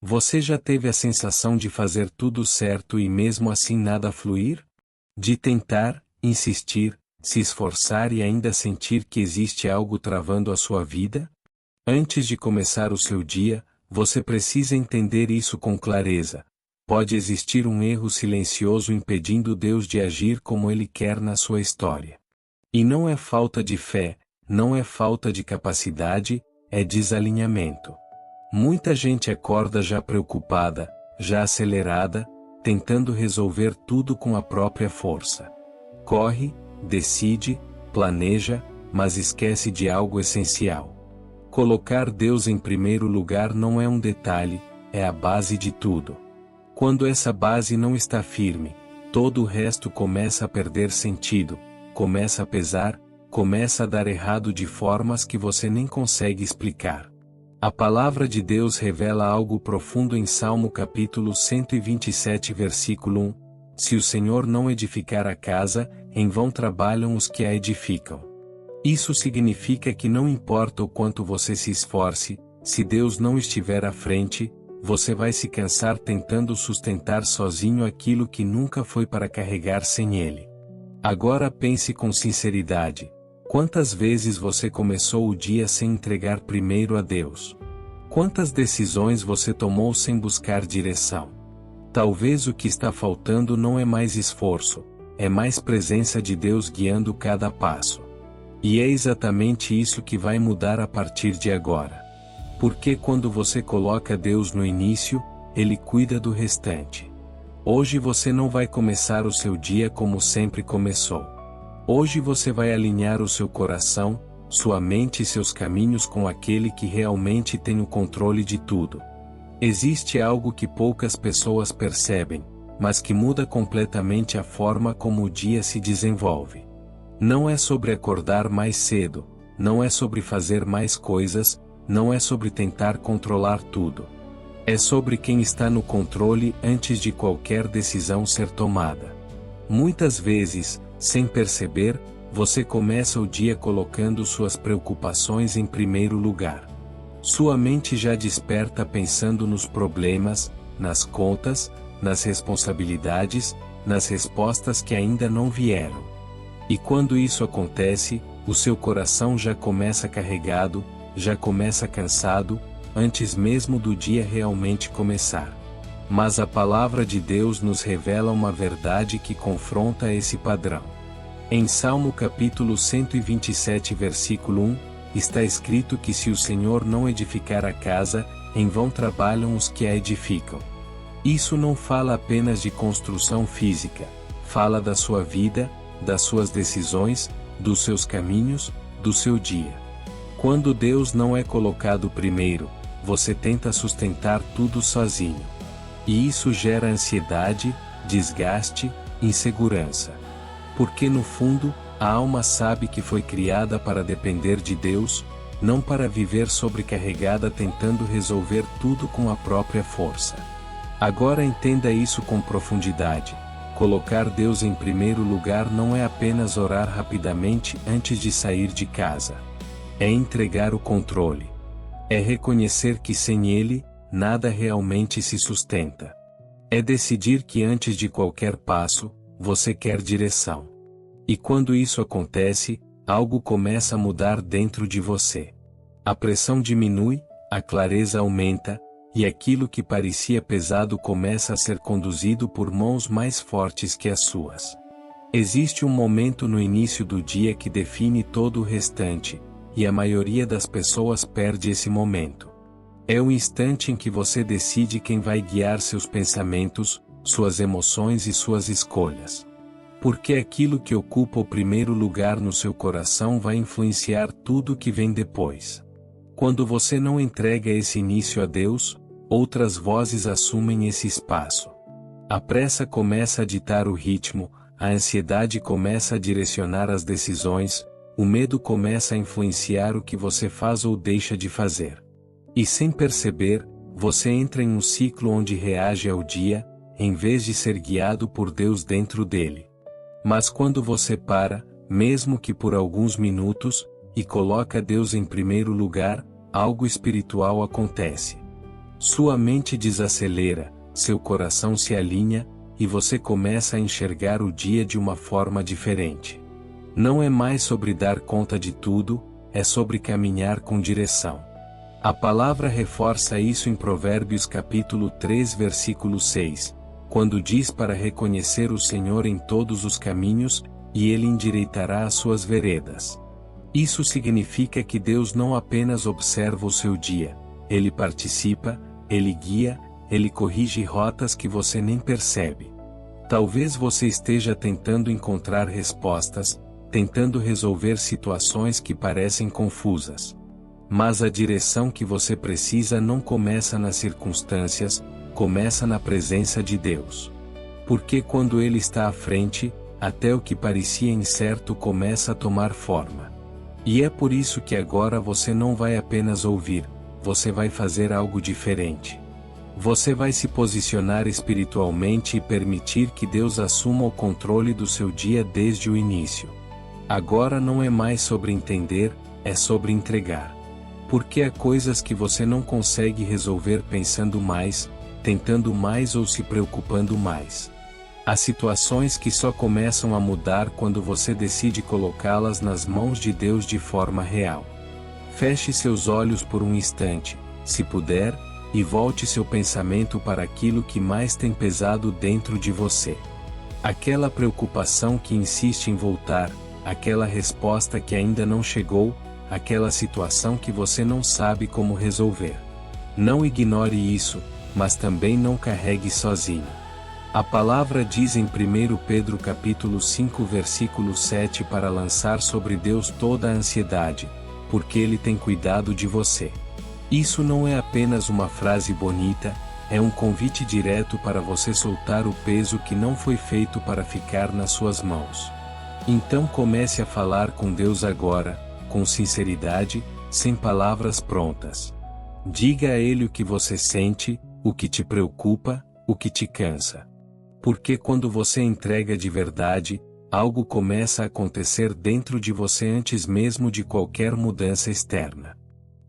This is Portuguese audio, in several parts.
Você já teve a sensação de fazer tudo certo e mesmo assim nada fluir? De tentar, insistir, se esforçar e ainda sentir que existe algo travando a sua vida? Antes de começar o seu dia, você precisa entender isso com clareza. Pode existir um erro silencioso impedindo Deus de agir como Ele quer na sua história. E não é falta de fé, não é falta de capacidade, é desalinhamento. Muita gente acorda já preocupada, já acelerada, tentando resolver tudo com a própria força. Corre, decide, planeja, mas esquece de algo essencial. Colocar Deus em primeiro lugar não é um detalhe, é a base de tudo. Quando essa base não está firme, todo o resto começa a perder sentido, começa a pesar, começa a dar errado de formas que você nem consegue explicar. A palavra de Deus revela algo profundo em Salmo capítulo 127 versículo 1. Se o Senhor não edificar a casa, em vão trabalham os que a edificam. Isso significa que não importa o quanto você se esforce, se Deus não estiver à frente, você vai se cansar tentando sustentar sozinho aquilo que nunca foi para carregar sem Ele. Agora pense com sinceridade. Quantas vezes você começou o dia sem entregar primeiro a Deus? Quantas decisões você tomou sem buscar direção? Talvez o que está faltando não é mais esforço, é mais presença de Deus guiando cada passo. E é exatamente isso que vai mudar a partir de agora. Porque quando você coloca Deus no início, Ele cuida do restante. Hoje você não vai começar o seu dia como sempre começou. Hoje você vai alinhar o seu coração, sua mente e seus caminhos com aquele que realmente tem o controle de tudo. Existe algo que poucas pessoas percebem, mas que muda completamente a forma como o dia se desenvolve. Não é sobre acordar mais cedo, não é sobre fazer mais coisas, não é sobre tentar controlar tudo. É sobre quem está no controle antes de qualquer decisão ser tomada. Muitas vezes, sem perceber, você começa o dia colocando suas preocupações em primeiro lugar. Sua mente já desperta pensando nos problemas, nas contas, nas responsabilidades, nas respostas que ainda não vieram. E quando isso acontece, o seu coração já começa carregado, já começa cansado, antes mesmo do dia realmente começar. Mas a palavra de Deus nos revela uma verdade que confronta esse padrão. Em Salmo capítulo 127 versículo 1, está escrito que se o Senhor não edificar a casa, em vão trabalham os que a edificam. Isso não fala apenas de construção física, fala da sua vida, das suas decisões, dos seus caminhos, do seu dia. Quando Deus não é colocado primeiro, você tenta sustentar tudo sozinho. E isso gera ansiedade, desgaste, insegurança. Porque no fundo, a alma sabe que foi criada para depender de Deus, não para viver sobrecarregada tentando resolver tudo com a própria força. Agora entenda isso com profundidade. Colocar Deus em primeiro lugar não é apenas orar rapidamente antes de sair de casa. É entregar o controle. É reconhecer que sem Ele, nada realmente se sustenta. É decidir que antes de qualquer passo, você quer direção. E quando isso acontece, algo começa a mudar dentro de você. A pressão diminui, a clareza aumenta, e aquilo que parecia pesado começa a ser conduzido por mãos mais fortes que as suas. Existe um momento no início do dia que define todo o restante, e a maioria das pessoas perde esse momento. É o instante em que você decide quem vai guiar seus pensamentos, suas emoções e suas escolhas. Porque aquilo que ocupa o primeiro lugar no seu coração vai influenciar tudo que vem depois. Quando você não entrega esse início a Deus, outras vozes assumem esse espaço. A pressa começa a ditar o ritmo, a ansiedade começa a direcionar as decisões, o medo começa a influenciar o que você faz ou deixa de fazer. E sem perceber, você entra em um ciclo onde reage ao dia, em vez de ser guiado por Deus dentro dele. Mas quando você para, mesmo que por alguns minutos, e coloca Deus em primeiro lugar, algo espiritual acontece. Sua mente desacelera, seu coração se alinha, e você começa a enxergar o dia de uma forma diferente. Não é mais sobre dar conta de tudo, é sobre caminhar com direção. A palavra reforça isso em Provérbios capítulo 3 versículo 6, quando diz para reconhecer o Senhor em todos os caminhos, e Ele endireitará as suas veredas. Isso significa que Deus não apenas observa o seu dia, Ele participa, Ele guia, Ele corrige rotas que você nem percebe. Talvez você esteja tentando encontrar respostas, tentando resolver situações que parecem confusas. Mas a direção que você precisa não começa nas circunstâncias, começa na presença de Deus. Porque quando Ele está à frente, até o que parecia incerto começa a tomar forma. E é por isso que agora você não vai apenas ouvir, você vai fazer algo diferente. Você vai se posicionar espiritualmente e permitir que Deus assuma o controle do seu dia desde o início. Agora não é mais sobre entender, é sobre entregar. Porque há coisas que você não consegue resolver pensando mais, tentando mais ou se preocupando mais. Há situações que só começam a mudar quando você decide colocá-las nas mãos de Deus de forma real. Feche seus olhos por um instante, se puder, e volte seu pensamento para aquilo que mais tem pesado dentro de você. Aquela preocupação que insiste em voltar, aquela resposta que ainda não chegou, aquela situação que você não sabe como resolver. Não ignore isso, mas também não carregue sozinho. A palavra diz em 1 Pedro capítulo 5 versículo 7 para lançar sobre Deus toda a ansiedade, porque Ele tem cuidado de você. Isso não é apenas uma frase bonita, é um convite direto para você soltar o peso que não foi feito para ficar nas suas mãos. Então comece a falar com Deus agora, com sinceridade, sem palavras prontas. Diga a Ele o que você sente, o que te preocupa, o que te cansa. Porque quando você entrega de verdade, algo começa a acontecer dentro de você antes mesmo de qualquer mudança externa.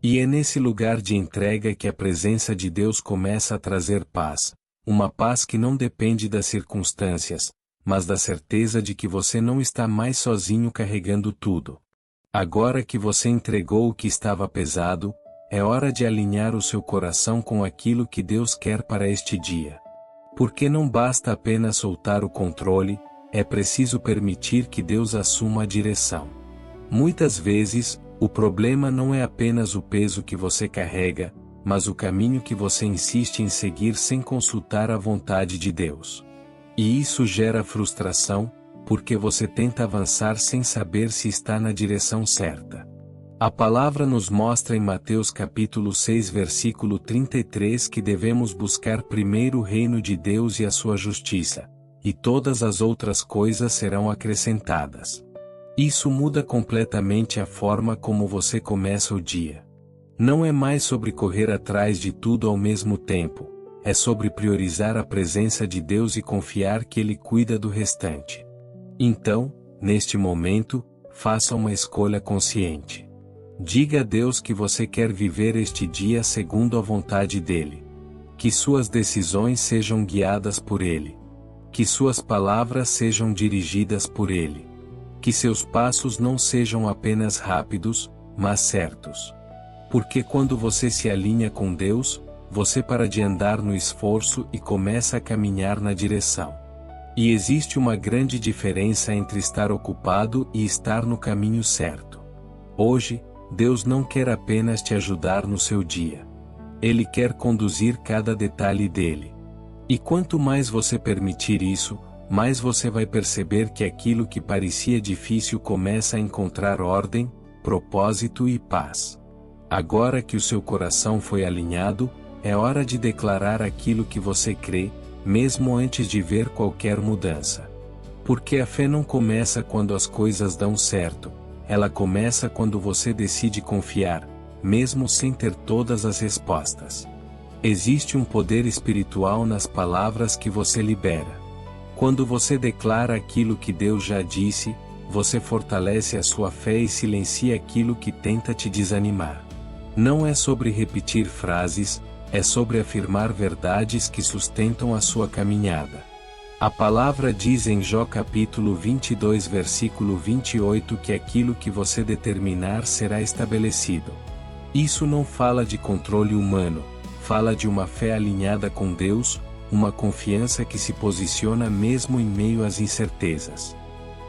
E é nesse lugar de entrega que a presença de Deus começa a trazer paz, uma paz que não depende das circunstâncias, mas da certeza de que você não está mais sozinho carregando tudo. Agora que você entregou o que estava pesado, é hora de alinhar o seu coração com aquilo que Deus quer para este dia. Porque não basta apenas soltar o controle, é preciso permitir que Deus assuma a direção. Muitas vezes, o problema não é apenas o peso que você carrega, mas o caminho que você insiste em seguir sem consultar a vontade de Deus. E isso gera frustração, porque você tenta avançar sem saber se está na direção certa. A palavra nos mostra em Mateus capítulo 6 versículo 33 que devemos buscar primeiro o reino de Deus e a sua justiça, e todas as outras coisas serão acrescentadas. Isso muda completamente a forma como você começa o dia. Não é mais sobre correr atrás de tudo ao mesmo tempo, é sobre priorizar a presença de Deus e confiar que Ele cuida do restante. Então, neste momento, faça uma escolha consciente. Diga a Deus que você quer viver este dia segundo a vontade dEle. Que suas decisões sejam guiadas por Ele. Que suas palavras sejam dirigidas por Ele. Que seus passos não sejam apenas rápidos, mas certos. Porque quando você se alinha com Deus, você para de andar no esforço e começa a caminhar na direção. E existe uma grande diferença entre estar ocupado e estar no caminho certo. Hoje, Deus não quer apenas te ajudar no seu dia. Ele quer conduzir cada detalhe dele. E quanto mais você permitir isso, mais você vai perceber que aquilo que parecia difícil começa a encontrar ordem, propósito e paz. Agora que o seu coração foi alinhado, é hora de declarar aquilo que você crê, mesmo antes de ver qualquer mudança. Porque a fé não começa quando as coisas dão certo, ela começa quando você decide confiar, mesmo sem ter todas as respostas. Existe um poder espiritual nas palavras que você libera. Quando você declara aquilo que Deus já disse, você fortalece a sua fé e silencia aquilo que tenta te desanimar. Não é sobre repetir frases, é sobre afirmar verdades que sustentam a sua caminhada. A palavra diz em Jó capítulo 22 versículo 28 que aquilo que você determinar será estabelecido. Isso não fala de controle humano, fala de uma fé alinhada com Deus, uma confiança que se posiciona mesmo em meio às incertezas.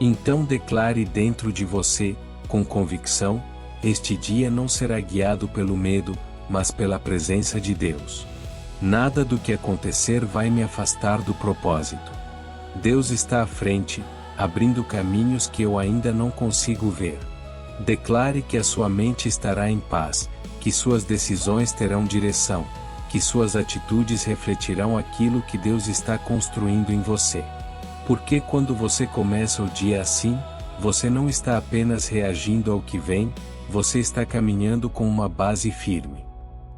Então declare dentro de você, com convicção, este dia não será guiado pelo medo, mas pela presença de Deus. Nada do que acontecer vai me afastar do propósito. Deus está à frente, abrindo caminhos que eu ainda não consigo ver. Declare que a sua mente estará em paz, que suas decisões terão direção, que suas atitudes refletirão aquilo que Deus está construindo em você. Porque quando você começa o dia assim, você não está apenas reagindo ao que vem, você está caminhando com uma base firme.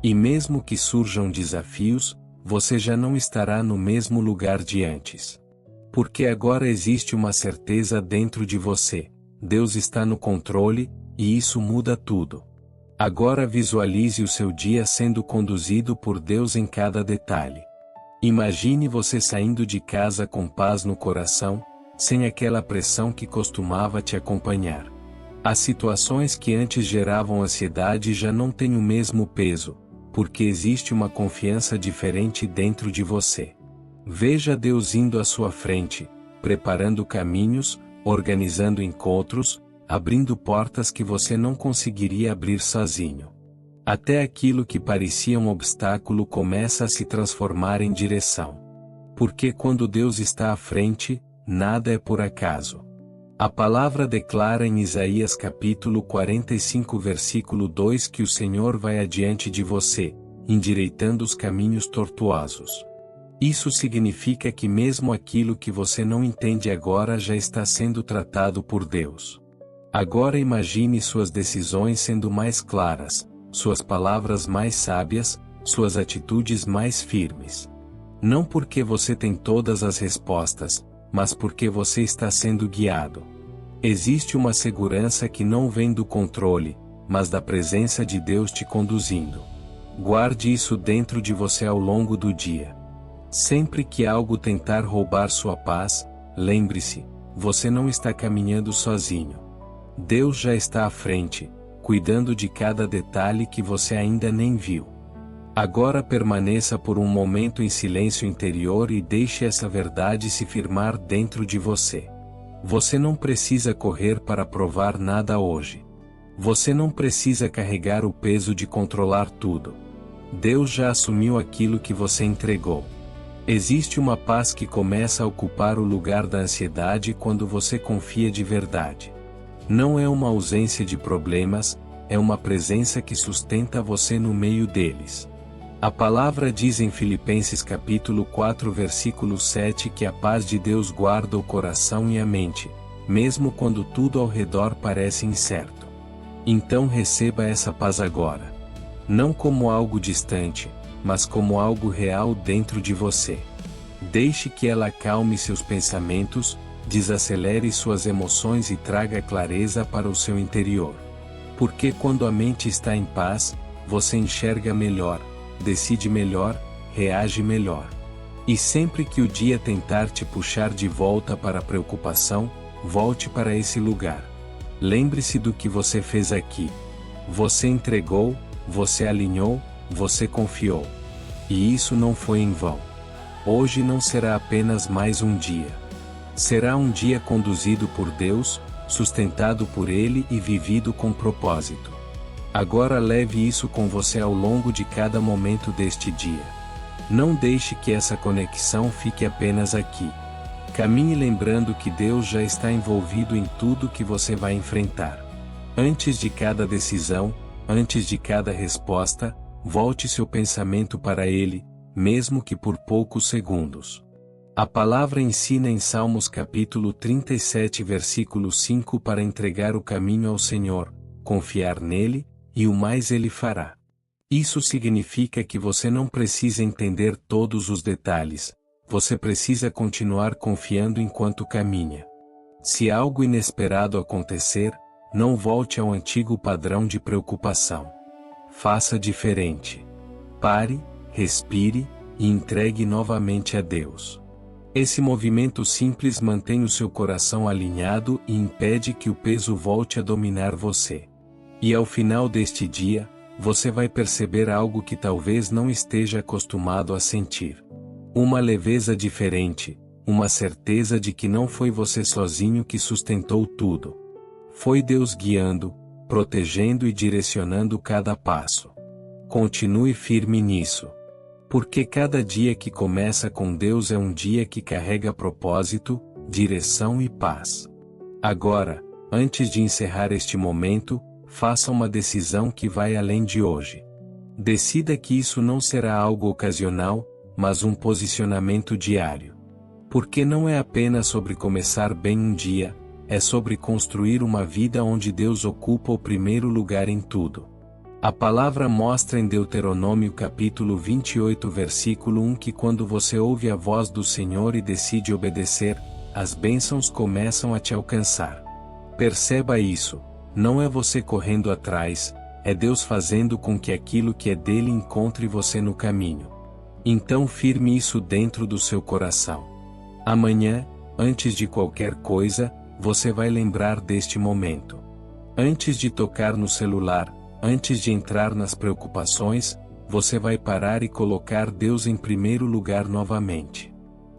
E mesmo que surjam desafios, você já não estará no mesmo lugar de antes. Porque agora existe uma certeza dentro de você: Deus está no controle, e isso muda tudo. Agora visualize o seu dia sendo conduzido por Deus em cada detalhe. Imagine você saindo de casa com paz no coração, sem aquela pressão que costumava te acompanhar. As situações que antes geravam ansiedade já não têm o mesmo peso, porque existe uma confiança diferente dentro de você. Veja Deus indo à sua frente, preparando caminhos, organizando encontros, abrindo portas que você não conseguiria abrir sozinho. Até aquilo que parecia um obstáculo começa a se transformar em direção. Porque quando Deus está à frente, nada é por acaso. A palavra declara em Isaías capítulo 45 versículo 2 que o Senhor vai adiante de você, endireitando os caminhos tortuosos. Isso significa que mesmo aquilo que você não entende agora já está sendo tratado por Deus. Agora imagine suas decisões sendo mais claras, suas palavras mais sábias, suas atitudes mais firmes. Não porque você tem todas as respostas, mas porque você está sendo guiado. Existe uma segurança que não vem do controle, mas da presença de Deus te conduzindo. Guarde isso dentro de você ao longo do dia. Sempre que algo tentar roubar sua paz, lembre-se, você não está caminhando sozinho. Deus já está à frente, cuidando de cada detalhe que você ainda nem viu. Agora permaneça por um momento em silêncio interior e deixe essa verdade se firmar dentro de você. Você não precisa correr para provar nada hoje. Você não precisa carregar o peso de controlar tudo. Deus já assumiu aquilo que você entregou. Existe uma paz que começa a ocupar o lugar da ansiedade quando você confia de verdade. Não é uma ausência de problemas, é uma presença que sustenta você no meio deles. A palavra diz em Filipenses capítulo 4 versículo 7 que a paz de Deus guarda o coração e a mente, mesmo quando tudo ao redor parece incerto. Então receba essa paz agora. Não como algo distante, mas como algo real dentro de você. Deixe que ela acalme seus pensamentos, desacelere suas emoções e traga clareza para o seu interior. Porque quando a mente está em paz, você enxerga melhor, decide melhor, reage melhor. E sempre que o dia tentar te puxar de volta para a preocupação, volte para esse lugar. Lembre-se do que você fez aqui. Você entregou, você alinhou, você confiou. E isso não foi em vão. Hoje não será apenas mais um dia. Será um dia conduzido por Deus, sustentado por Ele e vivido com propósito. Agora leve isso com você ao longo de cada momento deste dia. Não deixe que essa conexão fique apenas aqui. Caminhe lembrando que Deus já está envolvido em tudo que você vai enfrentar. Antes de cada decisão, antes de cada resposta, volte seu pensamento para Ele, mesmo que por poucos segundos. A palavra ensina em Salmos capítulo 37 versículo 5 para entregar o caminho ao Senhor, confiar nele, e o mais Ele fará. Isso significa que você não precisa entender todos os detalhes, você precisa continuar confiando enquanto caminha. Se algo inesperado acontecer, não volte ao antigo padrão de preocupação. Faça diferente. Pare, respire, e entregue novamente a Deus. Esse movimento simples mantém o seu coração alinhado e impede que o peso volte a dominar você. E ao final deste dia, você vai perceber algo que talvez não esteja acostumado a sentir. Uma leveza diferente, uma certeza de que não foi você sozinho que sustentou tudo. Foi Deus guiando, protegendo e direcionando cada passo. Continue firme nisso. Porque cada dia que começa com Deus é um dia que carrega propósito, direção e paz. Agora, antes de encerrar este momento, faça uma decisão que vai além de hoje. Decida que isso não será algo ocasional, mas um posicionamento diário. Porque não é apenas sobre começar bem um dia, é sobre construir uma vida onde Deus ocupa o primeiro lugar em tudo. A palavra mostra em Deuteronômio capítulo 28 versículo 1 que quando você ouve a voz do Senhor e decide obedecer, as bênçãos começam a te alcançar. Perceba isso, não é você correndo atrás, é Deus fazendo com que aquilo que é dele encontre você no caminho. Então firme isso dentro do seu coração. Amanhã, antes de qualquer coisa, você vai lembrar deste momento. Antes de tocar no celular, antes de entrar nas preocupações, você vai parar e colocar Deus em primeiro lugar novamente.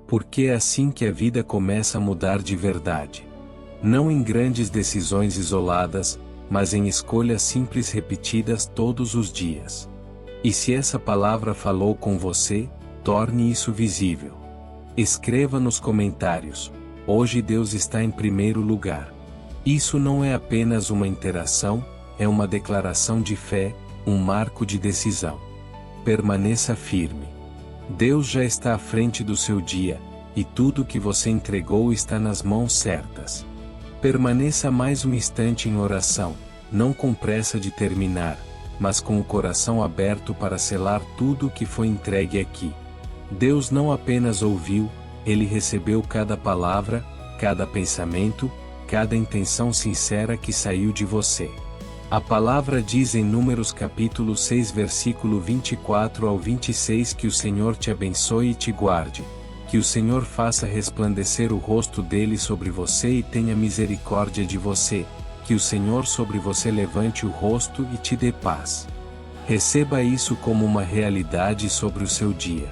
Porque é assim que a vida começa a mudar de verdade. Não em grandes decisões isoladas, mas em escolhas simples repetidas todos os dias. E se essa palavra falou com você, torne isso visível. Escreva nos comentários: hoje Deus está em primeiro lugar. Isso não é apenas uma interação, é uma declaração de fé, um marco de decisão. Permaneça firme. Deus já está à frente do seu dia, e tudo que você entregou está nas mãos certas. Permaneça mais um instante em oração, não com pressa de terminar, mas com o coração aberto para selar tudo o que foi entregue aqui. Deus não apenas ouviu, Ele recebeu cada palavra, cada pensamento, cada intenção sincera que saiu de você. A palavra diz em Números capítulo 6 versículo 24 ao 26 que o Senhor te abençoe e te guarde, que o Senhor faça resplandecer o rosto dele sobre você e tenha misericórdia de você, que o Senhor sobre você levante o rosto e te dê paz. Receba isso como uma realidade sobre o seu dia.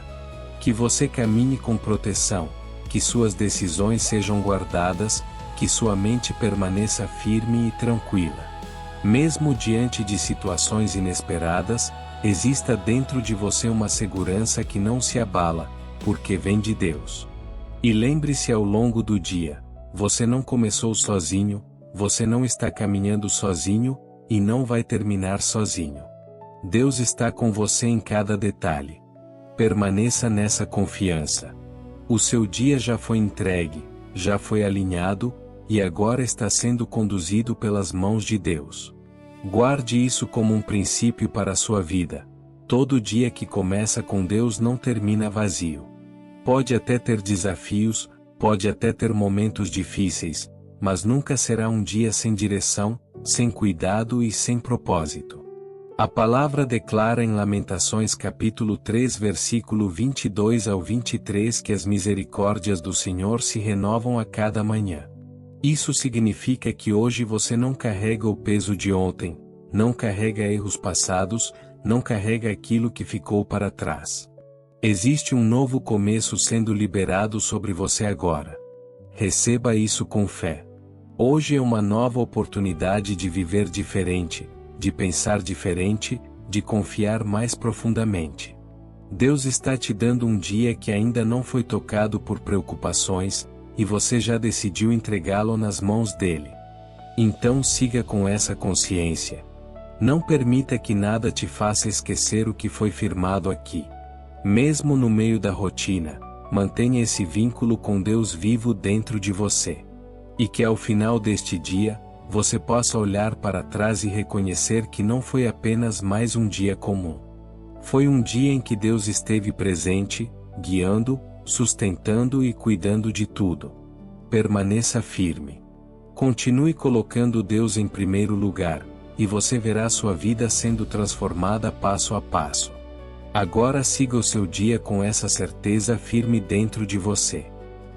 Que você caminhe com proteção, que suas decisões sejam guardadas, que sua mente permaneça firme e tranquila. Mesmo diante de situações inesperadas, exista dentro de você uma segurança que não se abala, porque vem de Deus. E lembre-se ao longo do dia, você não começou sozinho, você não está caminhando sozinho, e não vai terminar sozinho. Deus está com você em cada detalhe. Permaneça nessa confiança. O seu dia já foi entregue, já foi alinhado, e agora está sendo conduzido pelas mãos de Deus. Guarde isso como um princípio para a sua vida. Todo dia que começa com Deus não termina vazio. Pode até ter desafios, pode até ter momentos difíceis, mas nunca será um dia sem direção, sem cuidado e sem propósito. A palavra declara em Lamentações capítulo 3 versículo 22 ao 23 que as misericórdias do Senhor se renovam a cada manhã. Isso significa que hoje você não carrega o peso de ontem, não carrega erros passados, não carrega aquilo que ficou para trás. Existe um novo começo sendo liberado sobre você agora. Receba isso com fé. Hoje é uma nova oportunidade de viver diferente, de pensar diferente, de confiar mais profundamente. Deus está te dando um dia que ainda não foi tocado por preocupações, e você já decidiu entregá-lo nas mãos dele. Então siga com essa consciência. Não permita que nada te faça esquecer o que foi firmado aqui. Mesmo no meio da rotina, mantenha esse vínculo com Deus vivo dentro de você. E que ao final deste dia, você possa olhar para trás e reconhecer que não foi apenas mais um dia comum. Foi um dia em que Deus esteve presente, guiando, sustentando e cuidando de tudo. Permaneça firme. Continue colocando Deus em primeiro lugar, e você verá sua vida sendo transformada passo a passo. Agora siga o seu dia com essa certeza firme dentro de você.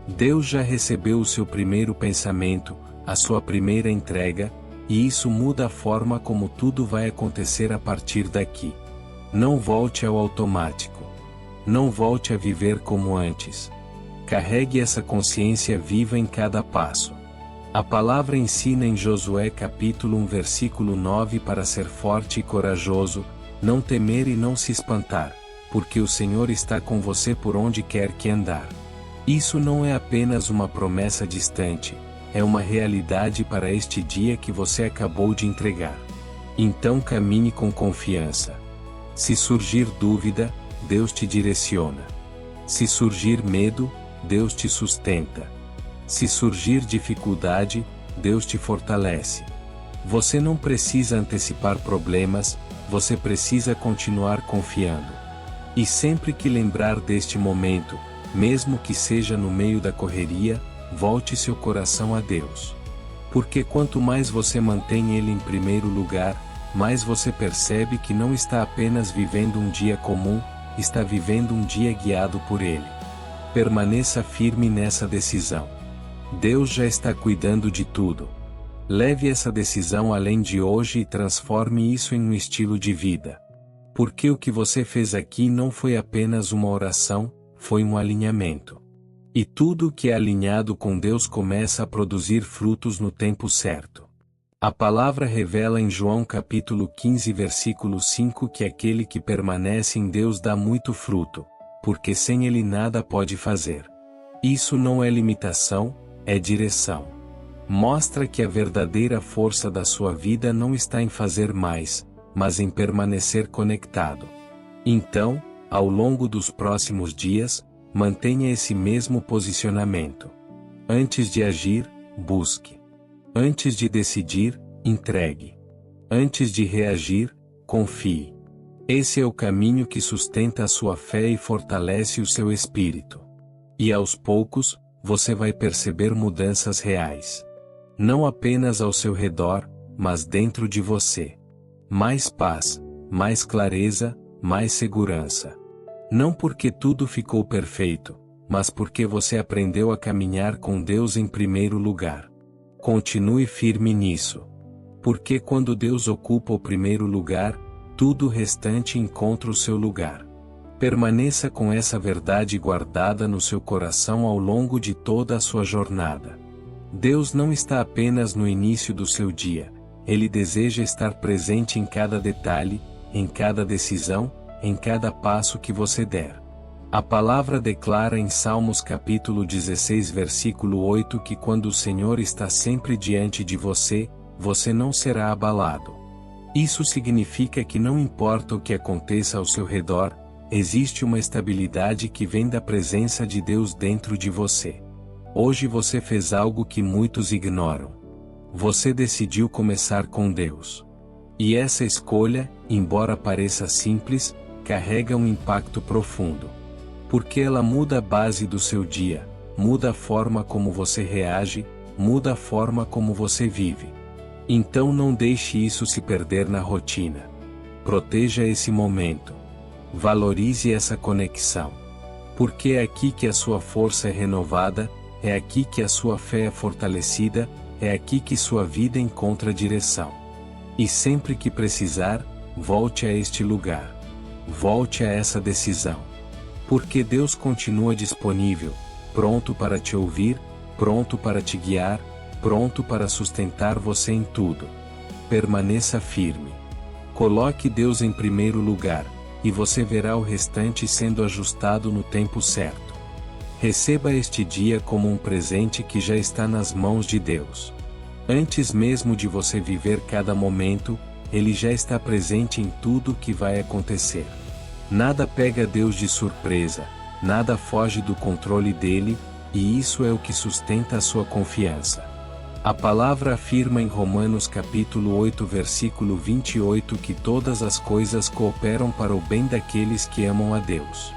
Deus já recebeu o seu primeiro pensamento, a sua primeira entrega, e isso muda a forma como tudo vai acontecer a partir daqui. Não volte ao automático. Não volte a viver como antes. Carregue essa consciência viva em cada passo. A palavra ensina em Josué capítulo 1 versículo 9 para ser forte e corajoso, não temer e não se espantar, porque o Senhor está com você por onde quer que andar. Isso não é apenas uma promessa distante, é uma realidade para este dia que você acabou de entregar. Então caminhe com confiança. Se surgir dúvida, Deus te direciona. Se surgir medo, Deus te sustenta. Se surgir dificuldade, Deus te fortalece. Você não precisa antecipar problemas, você precisa continuar confiando. E sempre que lembrar deste momento, mesmo que seja no meio da correria, volte seu coração a Deus. Porque quanto mais você mantém Ele em primeiro lugar, mais você percebe que não está apenas vivendo um dia comum, está vivendo um dia guiado por Ele. Permaneça firme nessa decisão. Deus já está cuidando de tudo. Leve essa decisão além de hoje e transforme isso em um estilo de vida. Porque o que você fez aqui não foi apenas uma oração, foi um alinhamento. E tudo que é alinhado com Deus começa a produzir frutos no tempo certo. A palavra revela em João capítulo 15 versículo 5 que aquele que permanece em Deus dá muito fruto, porque sem Ele nada pode fazer. Isso não é limitação, é direção. Mostra que a verdadeira força da sua vida não está em fazer mais, mas em permanecer conectado. Então, ao longo dos próximos dias, mantenha esse mesmo posicionamento. Antes de agir, busque. Antes de decidir, entregue. Antes de reagir, confie. Esse é o caminho que sustenta a sua fé e fortalece o seu espírito. E aos poucos, você vai perceber mudanças reais. Não apenas ao seu redor, mas dentro de você. Mais paz, mais clareza, mais segurança. Não porque tudo ficou perfeito, mas porque você aprendeu a caminhar com Deus em primeiro lugar. Continue firme nisso. Porque quando Deus ocupa o primeiro lugar, tudo o restante encontra o seu lugar. Permaneça com essa verdade guardada no seu coração ao longo de toda a sua jornada. Deus não está apenas no início do seu dia, Ele deseja estar presente em cada detalhe, em cada decisão, em cada passo que você der. A palavra declara em Salmos capítulo 16 versículo 8 que quando o Senhor está sempre diante de você, você não será abalado. Isso significa que não importa o que aconteça ao seu redor, existe uma estabilidade que vem da presença de Deus dentro de você. Hoje você fez algo que muitos ignoram. Você decidiu começar com Deus. E essa escolha, embora pareça simples, carrega um impacto profundo. Porque ela muda a base do seu dia, muda a forma como você reage, muda a forma como você vive. Então não deixe isso se perder na rotina. Proteja esse momento. Valorize essa conexão. Porque é aqui que a sua força é renovada, é aqui que a sua fé é fortalecida, é aqui que sua vida encontra direção. E sempre que precisar, volte a este lugar. Volte a essa decisão. Porque Deus continua disponível, pronto para te ouvir, pronto para te guiar, pronto para sustentar você em tudo. Permaneça firme. Coloque Deus em primeiro lugar, e você verá o restante sendo ajustado no tempo certo. Receba este dia como um presente que já está nas mãos de Deus. Antes mesmo de você viver cada momento, Ele já está presente em tudo o que vai acontecer. Nada pega Deus de surpresa, nada foge do controle dele, e isso é o que sustenta a sua confiança. A palavra afirma em Romanos capítulo 8 versículo 28 que todas as coisas cooperam para o bem daqueles que amam a Deus.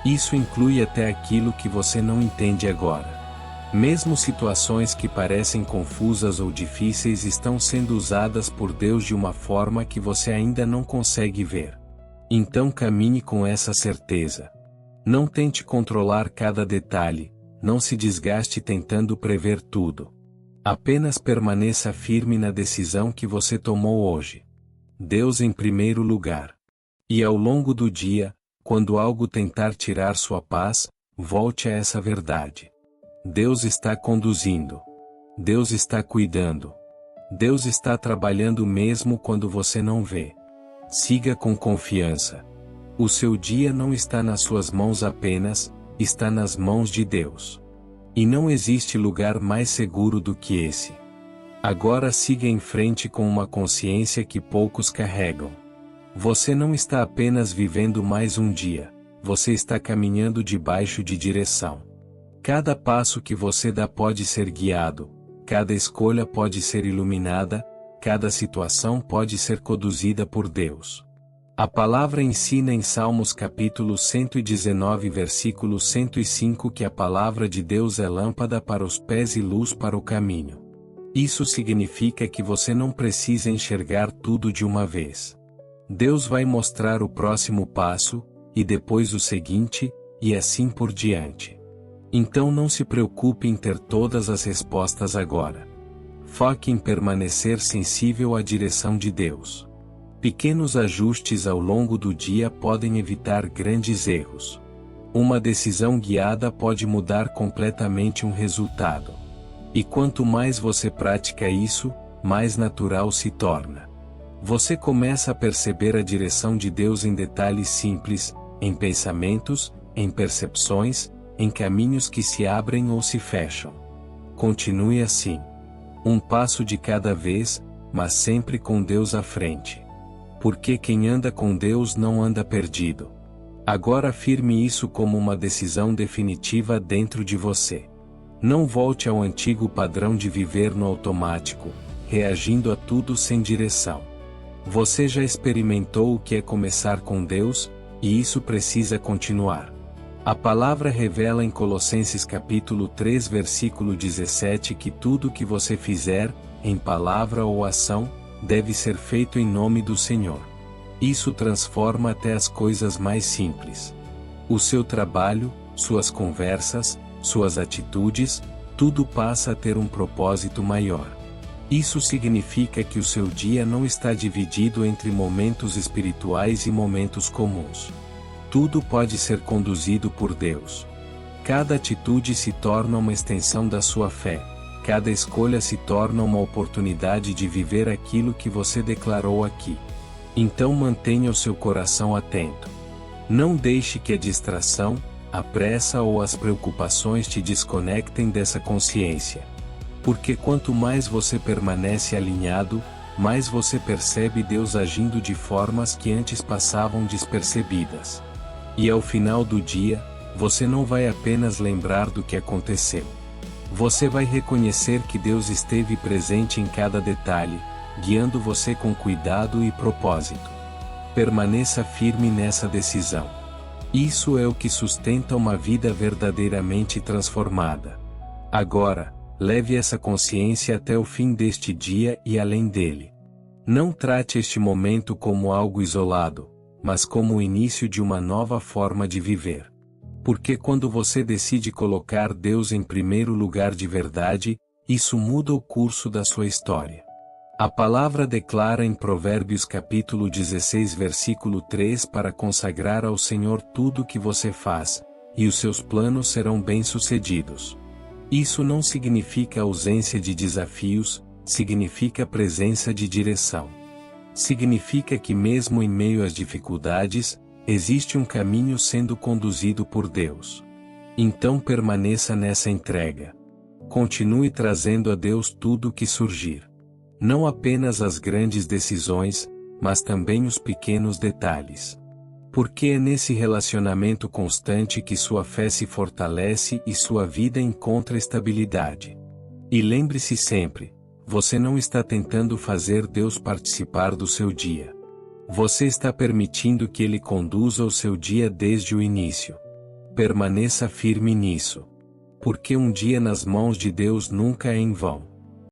Isso inclui até aquilo que você não entende agora. Mesmo situações que parecem confusas ou difíceis estão sendo usadas por Deus de uma forma que você ainda não consegue ver. Então caminhe com essa certeza. Não tente controlar cada detalhe, não se desgaste tentando prever tudo. Apenas permaneça firme na decisão que você tomou hoje. Deus em primeiro lugar. E ao longo do dia, quando algo tentar tirar sua paz, volte a essa verdade. Deus está conduzindo. Deus está cuidando. Deus está trabalhando mesmo quando você não vê. Siga com confiança. O seu dia não está nas suas mãos apenas, está nas mãos de Deus. E não existe lugar mais seguro do que esse. Agora siga em frente com uma consciência que poucos carregam. Você não está apenas vivendo mais um dia, você está caminhando debaixo de direção. Cada passo que você dá pode ser guiado, cada escolha pode ser iluminada, cada situação pode ser conduzida por Deus. A palavra ensina em Salmos capítulo 119 versículo 105 que a palavra de Deus é lâmpada para os pés e luz para o caminho. Isso significa que você não precisa enxergar tudo de uma vez. Deus vai mostrar o próximo passo, e depois o seguinte, e assim por diante. Então não se preocupe em ter todas as respostas agora. Foque em permanecer sensível à direção de Deus. Pequenos ajustes ao longo do dia podem evitar grandes erros. Uma decisão guiada pode mudar completamente um resultado. E quanto mais você pratica isso, mais natural se torna. Você começa a perceber a direção de Deus em detalhes simples, em pensamentos, em percepções, em caminhos que se abrem ou se fecham. Continue assim. Um passo de cada vez, mas sempre com Deus à frente. Porque quem anda com Deus não anda perdido. Agora afirme isso como uma decisão definitiva dentro de você. Não volte ao antigo padrão de viver no automático, reagindo a tudo sem direção. Você já experimentou o que é começar com Deus, e isso precisa continuar. A palavra revela em Colossenses capítulo 3 versículo 17 que tudo o que você fizer, em palavra ou ação, deve ser feito em nome do Senhor. Isso transforma até as coisas mais simples. O seu trabalho, suas conversas, suas atitudes, tudo passa a ter um propósito maior. Isso significa que o seu dia não está dividido entre momentos espirituais e momentos comuns. Tudo pode ser conduzido por Deus. Cada atitude se torna uma extensão da sua fé. Cada escolha se torna uma oportunidade de viver aquilo que você declarou aqui. Então mantenha o seu coração atento. Não deixe que a distração, a pressa ou as preocupações te desconectem dessa consciência. Porque quanto mais você permanece alinhado, mais você percebe Deus agindo de formas que antes passavam despercebidas. E ao final do dia, você não vai apenas lembrar do que aconteceu. Você vai reconhecer que Deus esteve presente em cada detalhe, guiando você com cuidado e propósito. Permaneça firme nessa decisão. Isso é o que sustenta uma vida verdadeiramente transformada. Agora, leve essa consciência até o fim deste dia e além dele. Não trate este momento como algo isolado, mas como o início de uma nova forma de viver. Porque quando você decide colocar Deus em primeiro lugar de verdade, isso muda o curso da sua história. A palavra declara em Provérbios capítulo 16 versículo 3 para consagrar ao Senhor tudo o que você faz, e os seus planos serão bem-sucedidos. Isso não significa ausência de desafios, significa presença de direção. Significa que mesmo em meio às dificuldades, existe um caminho sendo conduzido por Deus. Então permaneça nessa entrega. Continue trazendo a Deus tudo o que surgir. Não apenas as grandes decisões, mas também os pequenos detalhes. Porque é nesse relacionamento constante que sua fé se fortalece e sua vida encontra estabilidade. E lembre-se sempre, você não está tentando fazer Deus participar do seu dia. Você está permitindo que Ele conduza o seu dia desde o início. Permaneça firme nisso. Porque um dia nas mãos de Deus nunca é em vão.